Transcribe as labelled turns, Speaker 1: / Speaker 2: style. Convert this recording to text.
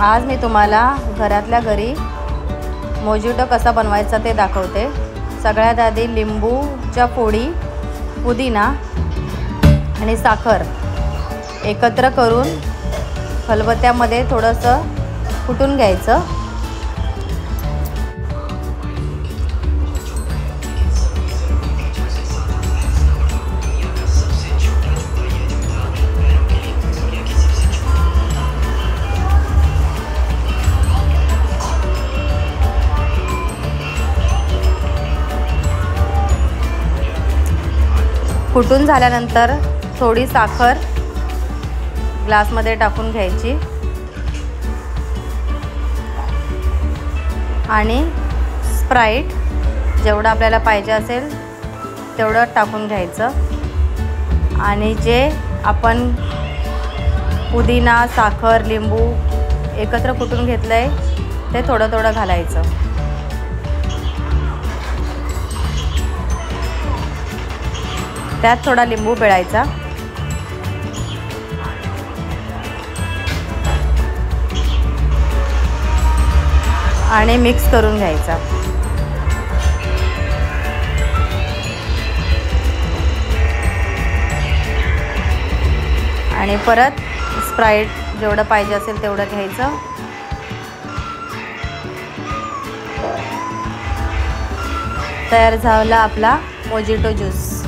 Speaker 1: आज मी तुम्हाला घरातल्या घरी मोजिटो कसा बनवायचा ते दाखवते। सगळ्यात आधी लिंबूच्या फोडी, पुदिना आणि साखर एकत्र करून खलबत्त्यामध्ये थोडंसं कुटून घ्यायचं। कुटून झाल्यानंतर थोडी साखर ग्लासमध्ये टाकून घ्यायची आणि स्प्राइट जेवढं आपल्याला पाहिजे असेल तेवढं टाकून घ्यायचं आणि जे आपण पुदिना, साखर, लिंबू एकत्र कुटून घेतलंय ते थोडं थोडं घालायचं। त्यात थोडा लिंबू पिळायचा आणि मिक्स करून घ्यायचा। आणि परत स्प्राइट जेवढं पाहिजे असेल तेवढं घ्यायचं। तयार झाला आपला मोजिटो ज्यूस।